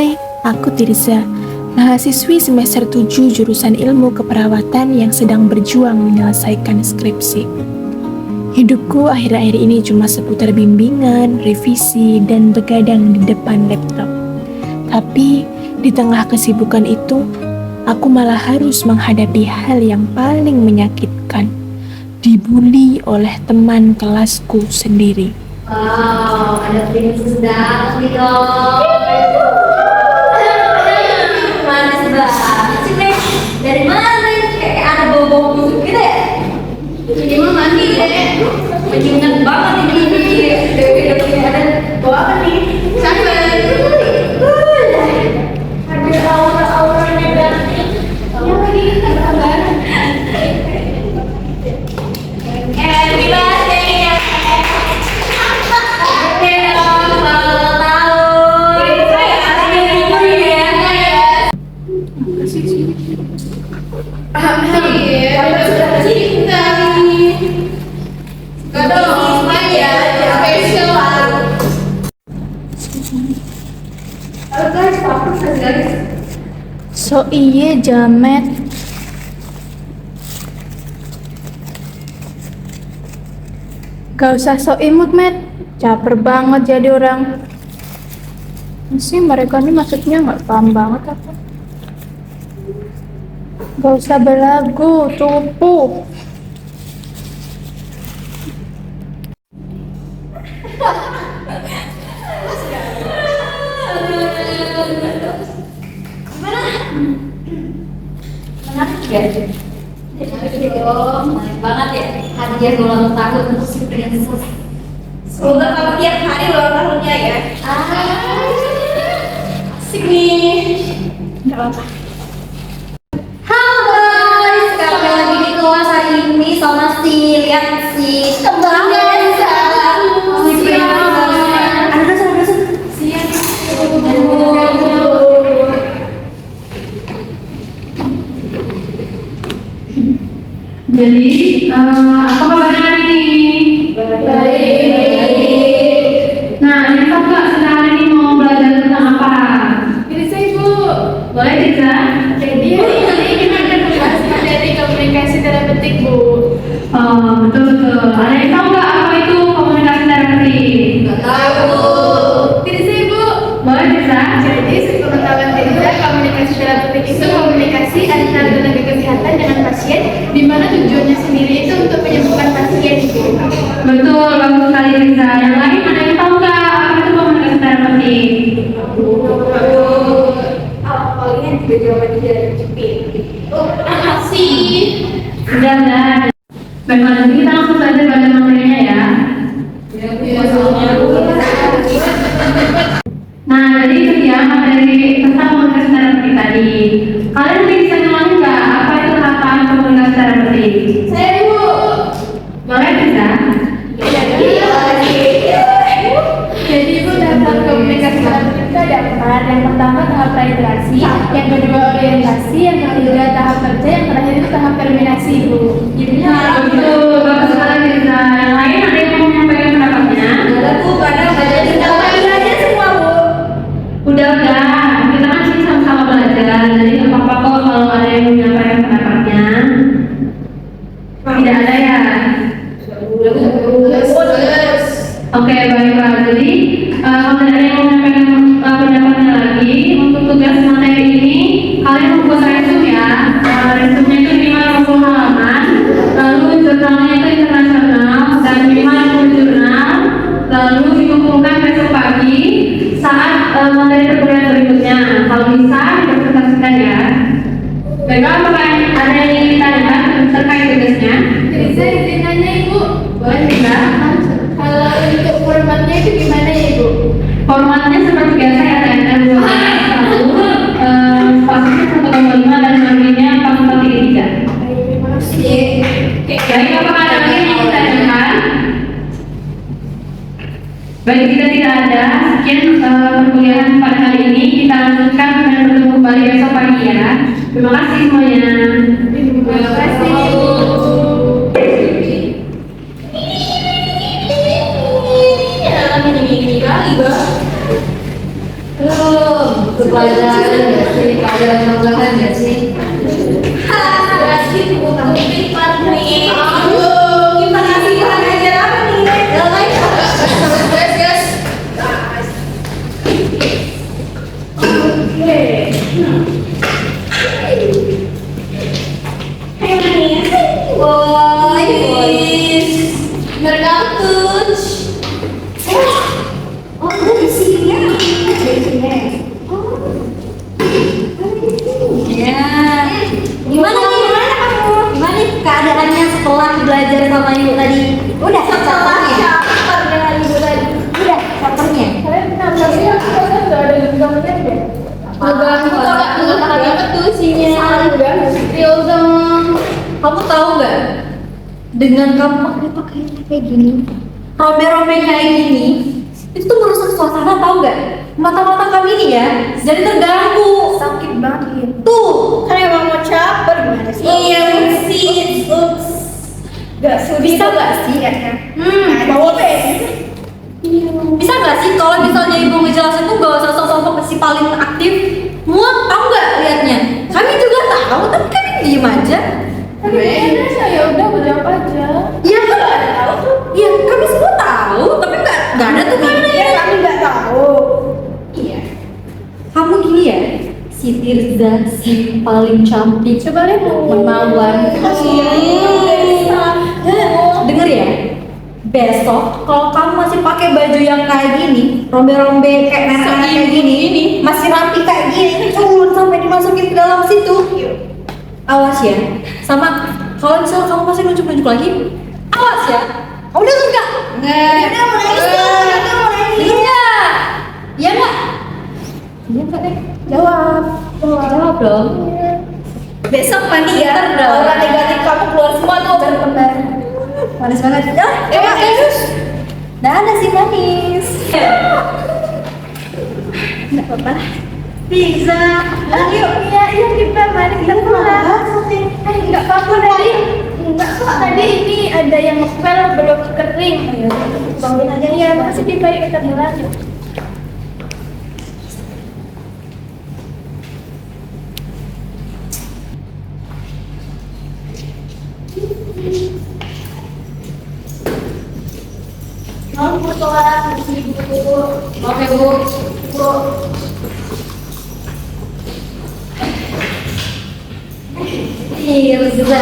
Hai, aku Tirza, mahasiswi semester 7 jurusan ilmu keperawatan yang sedang berjuang menyelesaikan skripsi. Hidupku akhir-akhir ini cuma seputar bimbingan, revisi, dan begadang di depan laptop. Tapi di tengah kesibukan itu, aku malah harus menghadapi hal yang paling menyakitkan, dibully oleh teman kelasku sendiri. Wow, ada princess datang nih dong. Manis banget sih, Nek. Dari mana nih? Kayak ada bau-bau busuk gitu ya? Ini mah mandi deh. Menyengat banget ini. Dewi ada bau apa nih? Sampai. Ada aura-aura negatif. Yang lagi kabar. Happy birthday ya. So iye jamet. Gak usah so imut, Met. Caper banget jadi orang. Sih mereka ini maksudnya nggak paham banget apa. Gak usah belagu, cupu. Menarik ya? Menarik banget ya. Hadiah ulang tahun untuk si princess. Semoga kamu tiap hari ulang tahunnya ya. Asik nih. Gak apa-apa. Halo guys, kami lagi di kelas hari ini sama si lihat si kembangnya. Jadi, apa kabar hari ini? Baik. Nah, ini Kak, sedang hari ini mau belajar tentang apa? Ini saya Bu. Boleh Tirza? Jadi hari ini kita akan membahas materi komunikasi dalam petik Bu. Betul. Ada yang tahu nggak apa itu komunikasi dalam petik? Nggak tahu. Jadi saya Bu. Boleh Tirza? Jadi sepengetahuan Tirza, komunikasi dalam petik itu komunikasi antara tenaga kesehatan dengan pasien, di mana tujuannya sendiri itu untuk menyembuhkan pasien Bu. Betul, bagus sekali Tirza. Yang lain ada yang tahu nggak apa itu komunikasi dalam petik? Palingan juga jawaban dari Cepin. Makasih. Udah. Baiklah, nanti kita langsung belajar materinya ya. Nah, jadi itu dia materi tentang komunikasi dalam petik tadi. Kalian bisa ngulangin nggak apa itu tahapan komunikasi dalam petik? Saya Bu. Boleh bisa? Jadi Bu, tahap komunikasi dalam petik itu ada 4. Yang pertama tahap reiterasi, yang kedua orientasi, yang ketiga tahap kerja, yang terakhir itu tahap terminasi Bu. Betul, bagus sekali Tirza. Yang lain ada yang mau menyampaikan pendapatnya? Ada Bu, kadang baca ditambahin aja semua Bu. Udah, kita kan sini sama-sama belajar, jadi nggak apa-apa kok kalau ada yang menyampaikan pendapatnya. Tidak ada ya? Oke, baiklah. Jadi kalau tidak ada yang mau menyampaikan pendapatnya lagi, untuk tugas materi ini kalian membuat resume ya. Resume itu minimal 50 halaman, lalu jurnalnya itu internasional dan minimal 10 jurnal, lalu dikumpulkan besok pagi saat materi perkuliahan berikutnya. Kalau bisa dipresentasikan ya. Baiklah, apakah ada yang ingin ditanyakan terkait tugasnya? Jadi saya izin nanya Ibu, Boleh tidak? kalau untuk formatnya itu gimana ya Ibu? Formatnya seperti biasa ya, TNR 2 spasinya 1,5 dan marginnya 4,33. Terima kasih. Baik, apakah ada lagi yang ingin ditanyakan? Baik, jika tidak ada, sekian perkuliahan pada hari ini. Kita lanjutkan dan bertemu kembali besok pagi ya. Terima kasih semuanya. Terima kasih. Ini kali Bang. Butuh pelajaran nggak sih? Pelajaran tambahan nggak sih? Berarti butuh privat nih. Kita kasih pelajaran apa nih? Guys. Berkartus. Oh, ada isinya. Ya. Gimana nih? Gimana nih keadaannya setelah belajar sama ibu tadi? Udah chapternya? Caper dengan ibu tadi. Udah chapternya? Kalian pernah belajar nggak ada genggamnya deh? Nggak banget tuh isinya. Real dong. Kamu tahu nggak? Dengan kamu pakai kayak gini, rombe-rombe kayak gini, itu tuh merusak suasana, tahu nggak? Mata-mata kami nih ya, jadi terganggu. Sakit banget. Tuh, Kan emang mau caper gimana sih? iya sih. Ups. Gak sudi. Bisa nggak sih? Mau apa ya? Bisa nggak sih kalau misalnya ibu ngejelasin tuh nggak usah sosok si paling aktif. Muat, tahu nggak liatnya? Kami juga tahu, tapi kami diem aja. Tapi gimana sih? Ya udah aku jawab aja. Iya kan? Iya, kami semua tahu, tapi nggak ada tuh mana ya. Kami nggak tahu. Iya. Kamu gini ya, si Tirza si paling cantik, Coba lihat menawan. Dengar ya, besok kalau kamu masih pakai baju yang kayak gini, rombe-rombe kayak nenek-nenek kayak gini, masih rapi kayak gini, culun sampai dimasukin ke dalam situ. Awas ya. Sama kalau misalnya kamu masih nunjuk-nunjuk lagi, awas ya. Kamu denger nggak? Udah mau nangis tuh. Udah mau nangis. Denger nggak? Iya nggak? Iya nggak deh? Jawab. Jawab dong. Besok mandi ya. Pinter dong. Aura negatif kamu keluar semua tuh. Benar. Manis banget. Manis. Nah, ada sih manis. Nggak apa-apa. Pizza. Ayo, iya kita mari kita pulang. Nggak apa-apa tadi. Nggak kok tadi ini ada yang ngepel belum kering. Ayo, bangun aja ya. Makasih Pipa, yuk kita pulang. Mau sekolah, Oke, Bu. Pizza.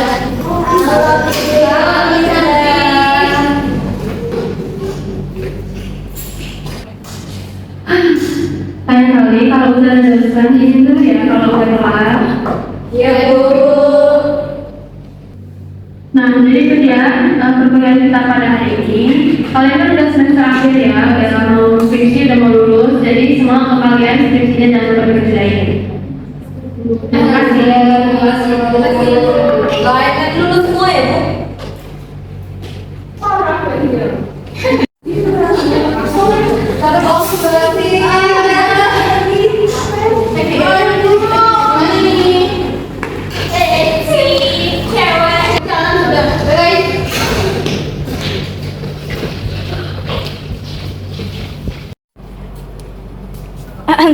Lain kali kalau udah ada urusan izin dulu ya kalau udah kelar. Iya, Bu. Nah, jadi itu dia perkuliahan kita pada hari ini. Kalian kan udah semester akhir ya, udah mau skripsi, udah mau lulus. Jadi semua untuk kalian skripsinya jangan lupa dikerjain. Terima kasih. Kalian lulus semua ya, Bu? Kata kamu berarti.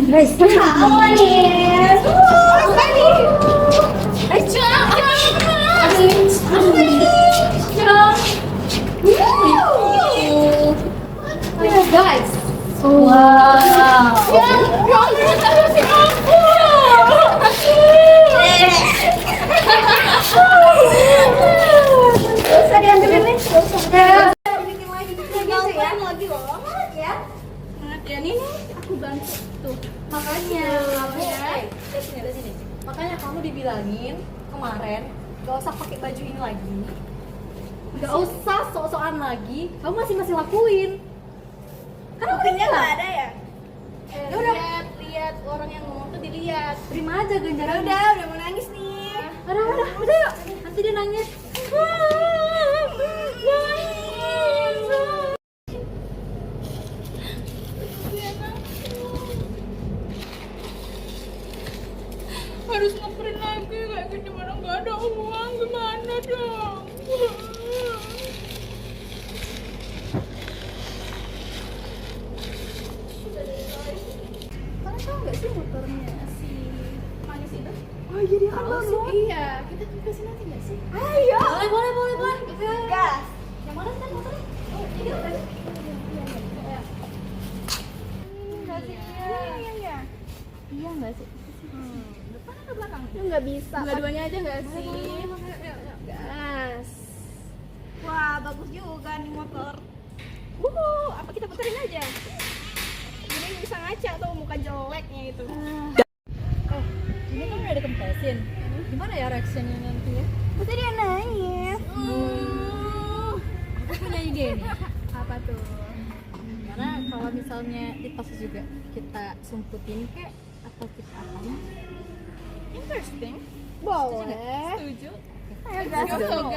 Guys, makanya kamu dibilangin kemarin gak usah pakai baju ini lagi, gak usah sok-sokan lagi, kamu masih lakuin. Karena Buktinya nggak ada ya? Ya udah. Lihat orang yang ngomong tuh dilihat. terima aja ganjaran. Udah mau nangis nih. Udah yuk, nanti dia nangis. Harus ngeprint lagi kayak gini, mana nggak ada uang, gimana dong? Kalian tahu nggak sih motornya jadi apa sih? Iya, kita kasih nanti nggak sih? Ayo. Boleh. Gas. Yang mana kan motornya? Oh, ini kan. Nggak sih? Iya. Iya nggak sih? Depan atau belakang? Nggak bisa. Dua-duanya aja nggak sih? Gas. Wah, bagus juga nih motor. Apa kita puterin aja? Jadi bisa ngaca tuh muka jeleknya itu. Ini kan udah dikempesin. Gimana ya reactionnya nanti ya? Pasti dia nangis. Aku punya ide nih. Apa tuh? Karena kalau misalnya di tas juga kita sumputin kayak atau kita apain? Interesting. Boleh. Setuju? Ayo gas dulu.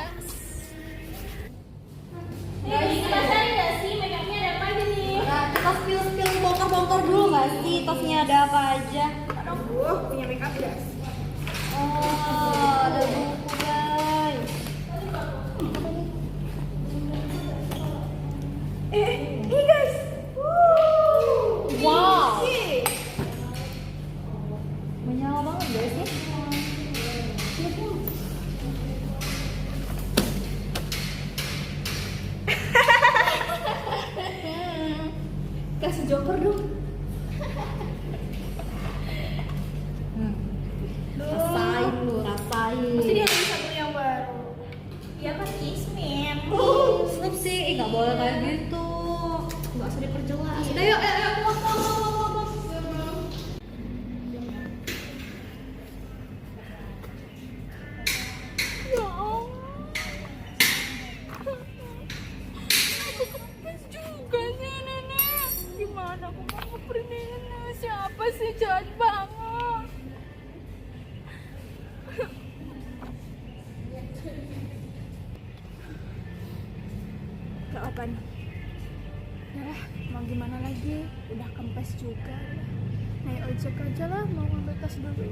Guys, Kita cari nggak sih makeupnya ada apa aja nih? kita spill bongkar dulu nggak sih tasnya ada apa aja? Punya makeup ya? Oh, ada buku guys. Ini guys. Wow. Ih. Menyala banget guys ya. Kasih joker dong. Rasain lu, rasain. Pasti dia ada satu yang baru. Iya kan Ismin. Snap sih, nggak boleh kayak gitu. Nggak usah diperjelas. Udah yuk, muat. Ya Allah. Aku kempes juga nih nenek. Gimana aku mau ngeprintin siapa sih jahat banget. Gak apa nih. Yalah, mau gimana lagi? Udah kempes juga. Naik ojek aja lah, mau ngambil tas dulu.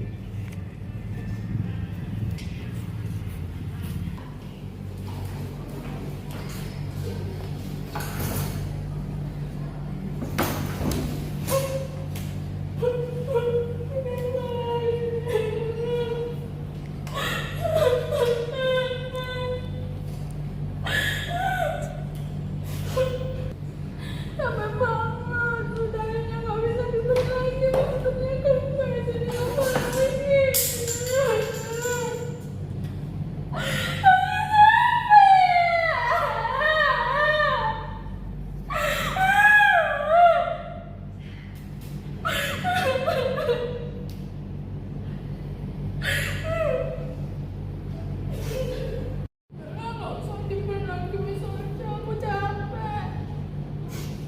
Capek banget, udahnya nggak bisa dibeli lagi, maksudnya kempes ini apa lagi? Nggak usah dibeli lagi, bisa aja, aku capek.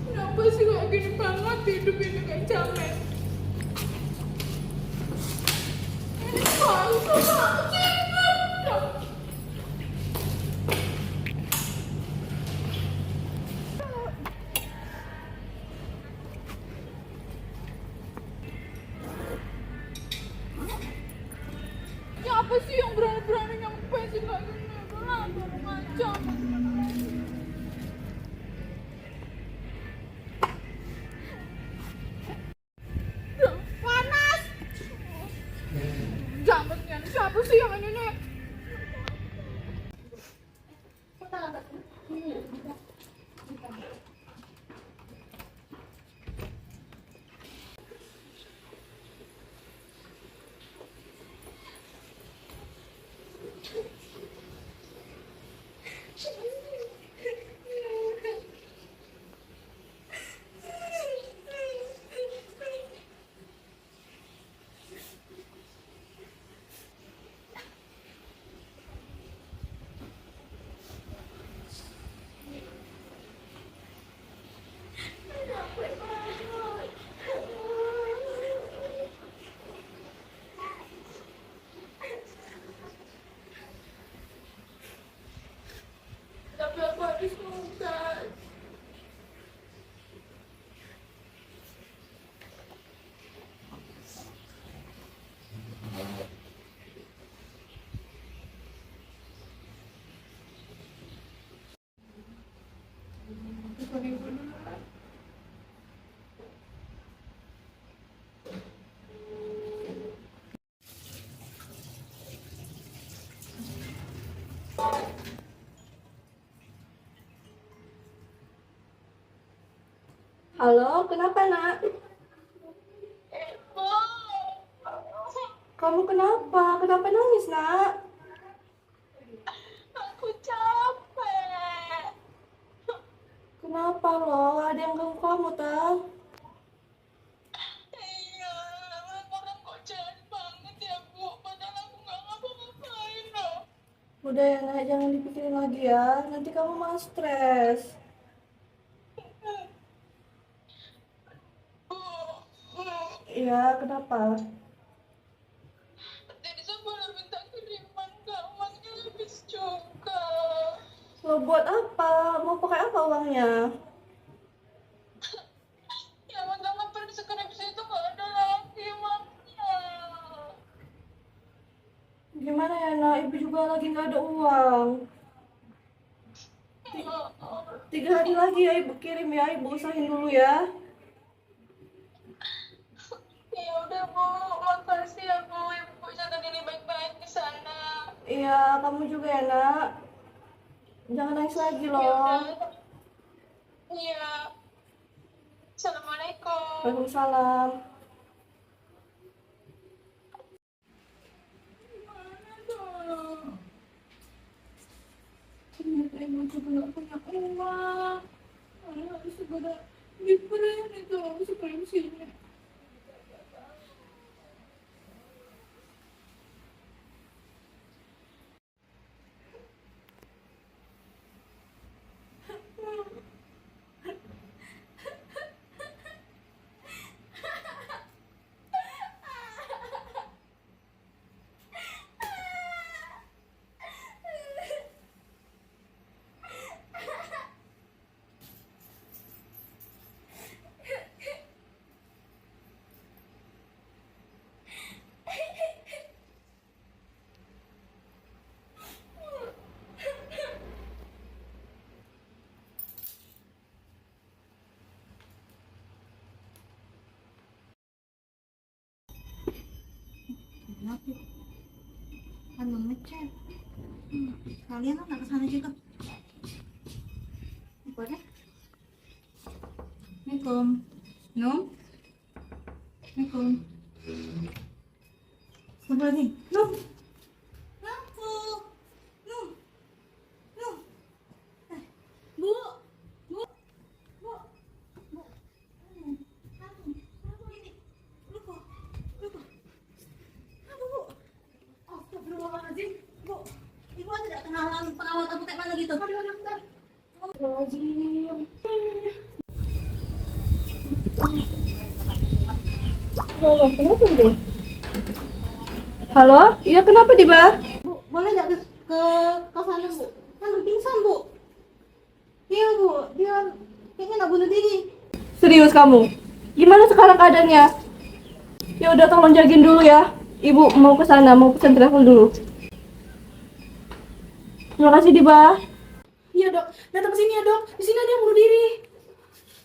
Kenapa sih kayak gini banget hidup ini kayak jamet? Ini palsu banget sih. Siapa sih yang berani-berani nyampesin kayak gini? Kenapa lu ngacam? Panas! Jametnya nih, siapa sih yang ini nih? Halo, kenapa nak? Kamu kenapa? Kenapa nangis nak? Aku capek. Kenapa loh? Ada yang ganggu kamu tau? Iya, orang kok jahat banget ya Bu. Padahal aku nggak ngapa-ngapain loh. Udah ya nak, jangan dipikirin lagi ya. Nanti kamu malah stres. Iya, kenapa? Jadi saya boleh minta kiriman nggak? Uangnya habis juga. Lo buat apa? Mau pakai apa uangnya? Ya uang per skripsi itu nggak ada lagi uangnya. Gimana ya nak? Ibu juga lagi nggak ada uang. 3 hari lagi ya ibu kirim ya. Ibu usahain dulu ya. Ya udah Bu, makasih ya Bu. Ibu jaga diri baik-baik di sana. Iya, kamu juga ya nak. Jangan nangis lagi Ya loh. udah. Iya. Assalamualaikum. Waalaikumsalam. Mana dong? Ternyata ibu juga nggak punya uang. Mana harus segera diprint itu skripsinya. Kan ngechat. Kalian kan nggak kesana juga. Boleh? Assalamualaikum. Num? Assalamualaikum. Siapa lagi? Num? Aku. Num? Num? Bu? Bu? Bu? Bu? Kamu ini. Lupa. Lupa. Apa Bu? Astagfirullahaladzim. Bu, Ibu tidak kenalan perawat aku kayak mana gitu? Aduh, bentar. Astagfirullahaladzim. Halo, kenapa deh? Halo? Iya, kenapa Diba? Bu, boleh nggak ke sana Bu? Kan pingsan Bu. Iya Bu, dia kayaknya nak bunuh diri. Serius kamu? Gimana sekarang keadaannya? Ya udah, tolong jagain dulu ya. Ibu mau ke sana, mau pesen travel dulu. Terima kasih Diba. Iya dok, datang ke sini ya dok. Di sini ada yang bunuh diri.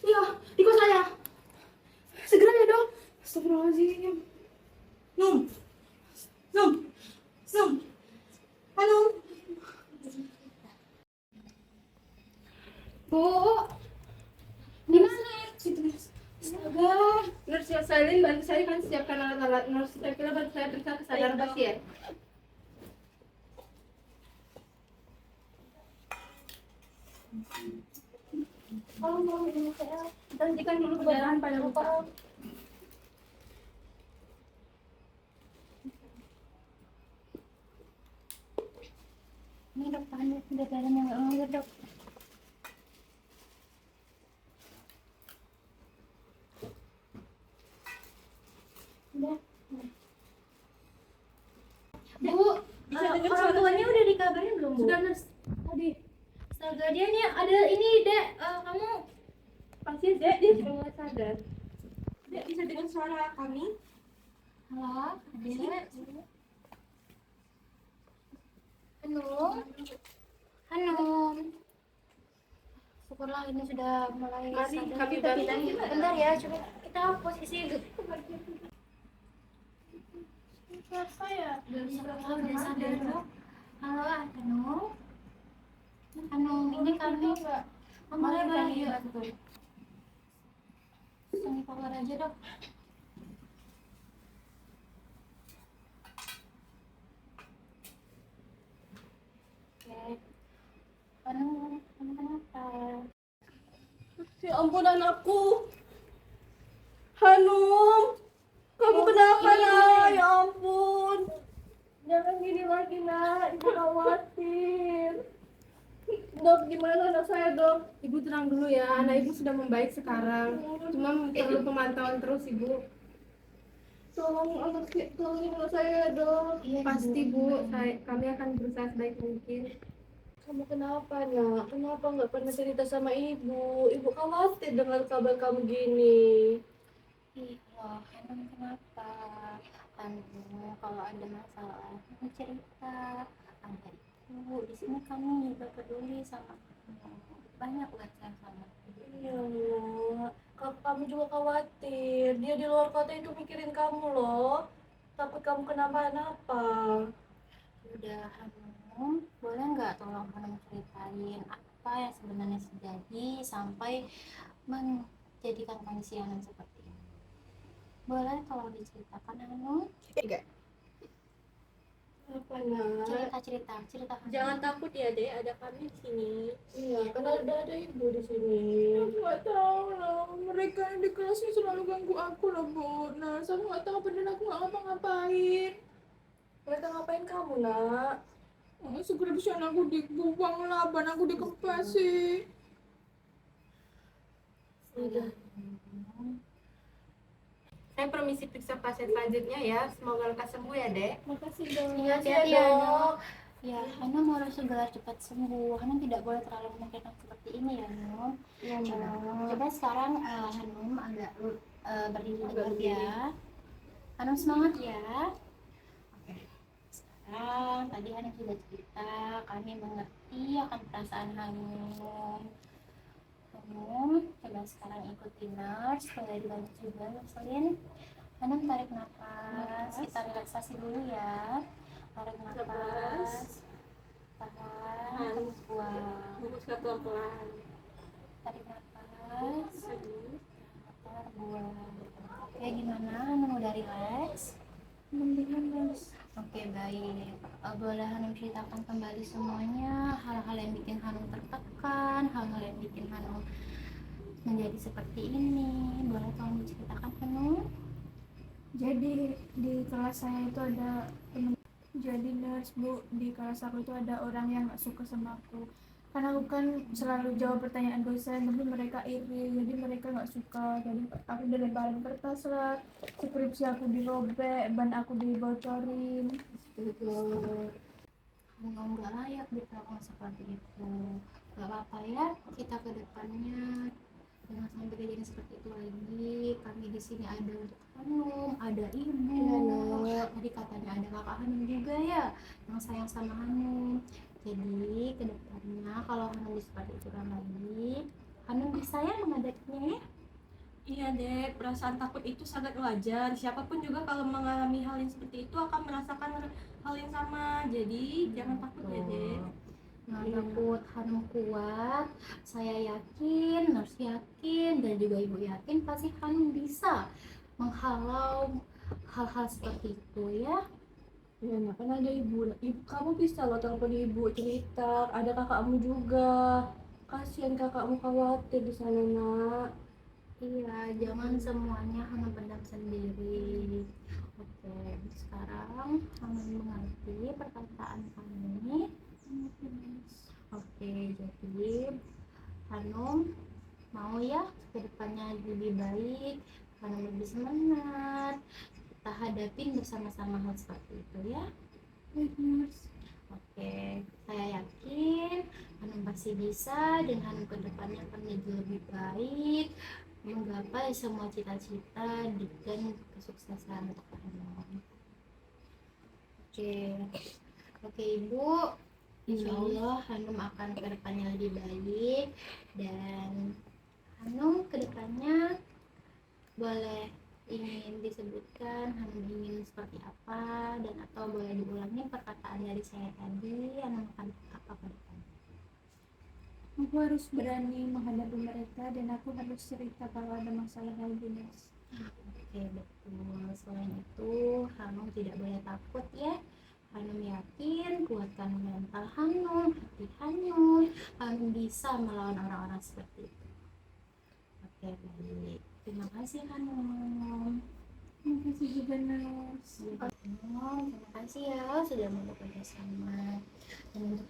Iya, di kos saya. Segera ya dok. Astagfirullahaladzim. Num, Num, Num. Halo. Bu, di mana? Situ. Astaga. Nurse Salin bantu saya kan siapkan alat-alat. Nurse Tekila bantu saya periksa kesadaran pasien. Tolong ini saya. Hentikan dulu perdarahan pada luka. Ini dok, tahan udah darahnya nggak ngalir dok. Udah. Bu, orang tuanya udah dikabarin belum Bu? Sudah nurse. Tadi. Astaga, dia nih ada ini dek, kamu Pasien dek, dia sudah mulai sadar. Dek, bisa dengar suara kami? halo, dek. Halo. Halo. Syukurlah ini sudah mulai Mari, sadar. kami bantu. Bentar ya, coba kita posisi Siapa ya? udah sadar dok. Halo, Hanum. Hanum, ini kami Enggak. boleh boleh. Sini keluar aja dong. Oke. Kamu kenapa? Ya ampun anakku. Hanum, kamu kenapa nak? Ya ampun. Jangan gini lagi nak, ibu khawatir. Dok, gimana anak saya dok? Ibu tenang dulu ya, anak ibu sudah membaik sekarang. Cuma perlu pemantauan terus ibu. Tolong tolongin anak saya dok. Pasti bu, kami akan berusaha sebaik mungkin. Kamu kenapa nak? Kenapa nggak pernah cerita sama ibu? Ibu khawatir dengan kabar kamu gini. Ih, loh, Hanum kenapa? Hanum kalau ada masalah, Hanum cerita. Ada ibu di sini, kami juga peduli sama kamu. Banyak buat saya sama ibu. Iya nak, kamu juga khawatir. Dia di luar kota itu mikirin kamu loh. Takut kamu kenapa-napa. Udah Hanum, boleh nggak tolong Hanum ceritain apa yang sebenarnya terjadi sampai menjadikan kondisi Hanum seperti ini? Boleh tolong diceritakan Hanum? Apa nak? Cerita Hanum. Jangan takut ya dek, ada kami di sini. Iya, kan ada ibu di sini. Aku nggak tahu lah, mereka yang di kelasnya selalu ganggu aku loh bu. Nah, saya nggak tahu padahal aku nggak ngapa-ngapain. Mereka ngapain kamu nak? Skripsian aku dibuang lah, ban aku dikempesi. Udah. Saya permisi periksa pasien selanjutnya ya. Semoga lekas sembuh ya dek. Makasih dok. Iya, hati-hati ya Hanum. Ya, Hanum harus segera cepat sembuh. Hanum tidak boleh terlalu memikirkan seperti ini ya Hanum. Iya nak. Coba sekarang Hanum agak berdiri dulu ya. Hanum semangat ya. Oke. Sekarang tadi Hanum sudah cerita, kami mengerti akan perasaan Hanum. Hanum, coba sekarang ikuti nurse, boleh dibantu juga Nurselin. Hanum tarik nafas, kita relaksasi dulu ya. Tarik nafas, tahan, terus buang. Hembuskan pelan-pelan. Tarik nafas, tahan, buang. Oke, gimana? Hanum udah relax? Mendingan mas. Oke, baik. Boleh Hanum ceritakan kembali semuanya, hal-hal yang bikin Hanum tertekan, hal-hal yang bikin Hanum menjadi seperti ini. Boleh tolong diceritakan Hanum? Jadi di kelas saya itu ada teman, jadi nurse bu, di kelas aku itu ada orang yang gak suka sama aku karena aku kan selalu jawab pertanyaan dosen, tapi mereka iri, jadi mereka gak suka. Jadi aku dilemparin kertas lah, skripsi aku dirobek, ban aku dibocorin. Kamu nggak layak diperlakukan seperti itu. Gak apa-apa ya, kita ke depannya jangan sampai kejadian seperti itu lagi. Kami di sini ada untuk Hanum, ada ibu. Tadi katanya ada kakak Hanum juga ya yang sayang sama Hanum. Jadi ke depannya kalau Hanum seperti itu lagi, Hanum bisa ya menghadapinya ya. Iya dek, perasaan takut itu sangat wajar. Siapapun juga kalau mengalami hal yang seperti itu akan merasakan hal yang sama. Jadi jangan takut ya dek. Jangan takut, Hanum kuat. Saya yakin, nurse yakin, dan juga ibu yakin pasti Hanum bisa menghalau hal-hal seperti itu ya. Iya nak, kan ada ibu. Kamu bisa loh telepon ibu cerita. Ada kakakmu juga. Kasihan kakakmu khawatir di sana nak. Iya, jangan semuanya Hanum pendam sendiri. Oke, sekarang Hanum mengerti perkataan kami. Oke, jadi Hanum mau ya kedepannya lebih baik, Hanum lebih semangat, kita hadapin bersama-sama hal seperti itu ya. Oke, saya yakin Hanum pasti bisa dan Hanum kedepannya akan menjadi lebih baik, menggapai semua cita-cita dan kesuksesan untuk Hanum. Oke Ibu. Insya Allah Hanum akan kedepannya lebih baik dan Hanum kedepannya boleh ingin disebutkan Hanum ingin seperti apa dan atau boleh diulangi perkataan dari saya tadi. Hanum akan apa ke depan? Aku harus berani menghadapi mereka dan aku harus cerita kalau ada masalah lagi, Nas. Oke, betul. Selain itu, Hanum tidak boleh takut ya. Hanum yakin, kuatkan mental Hanum, hati Hanum. Hanum bisa melawan orang-orang seperti itu. Oke, baik. Terima kasih Hanum. Terima kasih juga, Nas. Hanum, terima kasih ya sudah mau bekerja sama. Dan untuk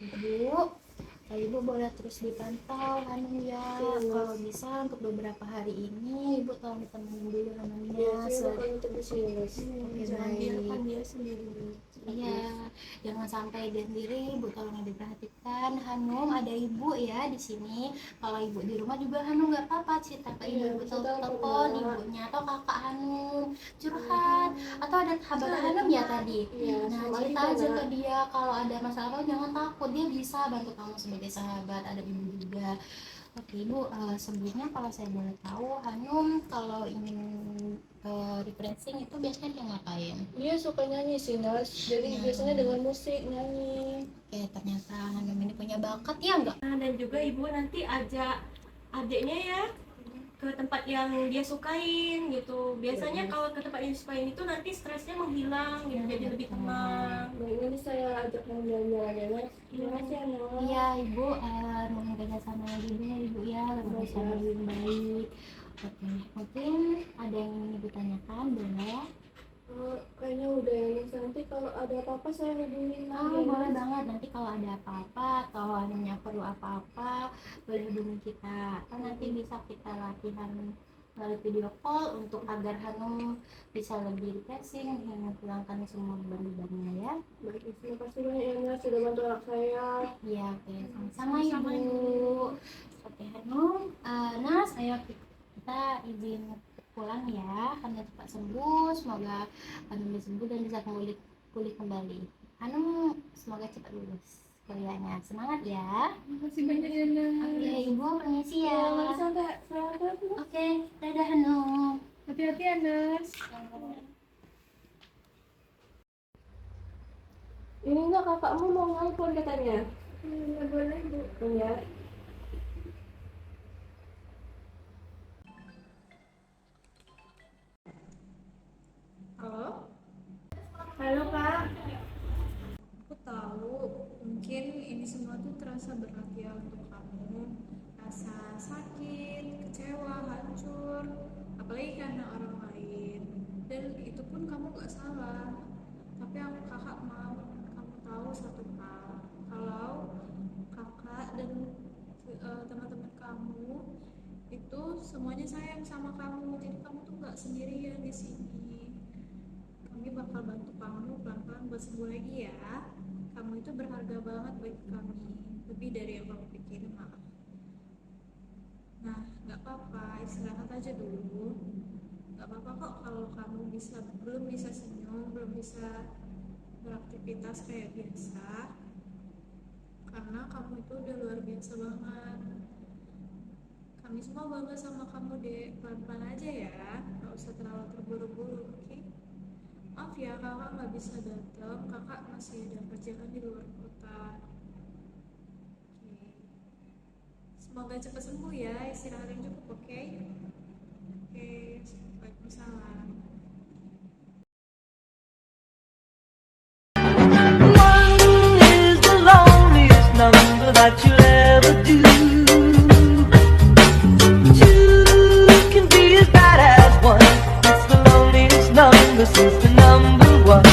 ibu boleh terus dipantau Hanum ya. Kalau bisa untuk beberapa hari ini ibu tolong ditemenin dulu Hanumnya. Jangan biarkan dia sendiri. Iya, jangan sampai dia sendiri, ibu tolong diperhatikan. Hanum ada ibu ya di sini. Kalau ibu di rumah juga Hanum nggak apa-apa cerita ke ibu, telepon ibunya atau kakak Hanum curhat atau ada sahabat Hanum ya tadi. Nah cerita aja ke dia kalau ada masalah, jangan takut, dia bisa bantu kamu sebagai sahabat. Ada ibu juga. Oke ibu, sebelumnya kalau saya boleh tahu Hanum kalau ingin refreshing itu biasanya dia ngapain? Dia suka nyanyi sih, Nas. Jadi biasanya dengan musik nyanyi. Oke, ternyata Hanum ini punya bakat ya enggak? Nah, dan juga ibu nanti ajak adiknya ya ke tempat yang dia sukain gitu. Biasanya kalau ke tempat yang disukain itu nanti stresnya menghilang gitu, jadi lebih tenang. Baik, nanti saya ajak kamu jalan-jalan ya, Nas. Terima kasih ya, Nas. Iya ibu, mohon kerjasama lagi deh ibu ya, lebih bisa lebih baik. Oke, mungkin ada yang ingin ibu tanyakan, boleh? Kayaknya udah ya, Nas. Nanti kalau ada apa-apa saya hubungin lagi. Oh, boleh banget. Nanti kalau ada apa-apa atau Hanumnya perlu apa-apa, boleh hubungi kita. Atau nanti bisa kita latihan melalui video call untuk agar Hanum bisa lebih refreshing hingga menghilangkan semua beban-bebannya ya. Baik, terima kasih banyak ya, Nas. Sudah bantu anak saya. Iya, oke. Sama-sama ibu. Oke Hanum, Nas, ayo kita izin pulang ya. Hanum cepat sembuh, semoga Hanum sembuh dan bisa pulih kembali. Hanum semoga cepat lulus kuliahnya. Semangat ya. Terima kasih banyak ya, Nas. Oke ibu, permisi ya. Selamat. Oke, dadah Hanum. Hati-hati ya, Nas. Ini enggak kakakmu mau nelfon katanya? Iya, boleh, Bu. Iya. Halo, Halo, Kak. aku tahu mungkin ini semua tuh terasa berat ya untuk kamu. Rasa sakit, kecewa, hancur, apalagi karena orang lain. Dan itu pun kamu gak salah. Tapi kakak mau kamu tahu satu hal, kalau kakak dan teman-teman kamu itu semuanya sayang sama kamu. Jadi kamu tuh gak sendirian di sini. Kami bakal bantu kamu pelan-pelan buat sembuh lagi ya. Kamu itu berharga banget bagi kami, lebih dari yang kamu pikirin malah. Nah, gak apa-apa, istirahat aja dulu. Gak apa-apa kok kalau kamu belum bisa senyum, belum bisa beraktivitas kayak biasa. Karena kamu itu udah luar biasa banget. Kami semua bangga sama kamu deh, pelan-pelan aja ya, gak usah terlalu terburu-buru, oke? Maaf ya kakak nggak bisa datang, kakak masih ada kerjaan di luar kota. Oke. Semoga cepat sembuh ya, istirahat yang cukup, oke? Oke, waalaikumsalam. One is the loneliest number that you'll ever do. Two can be as bad as one. It's the loneliest number since the number one.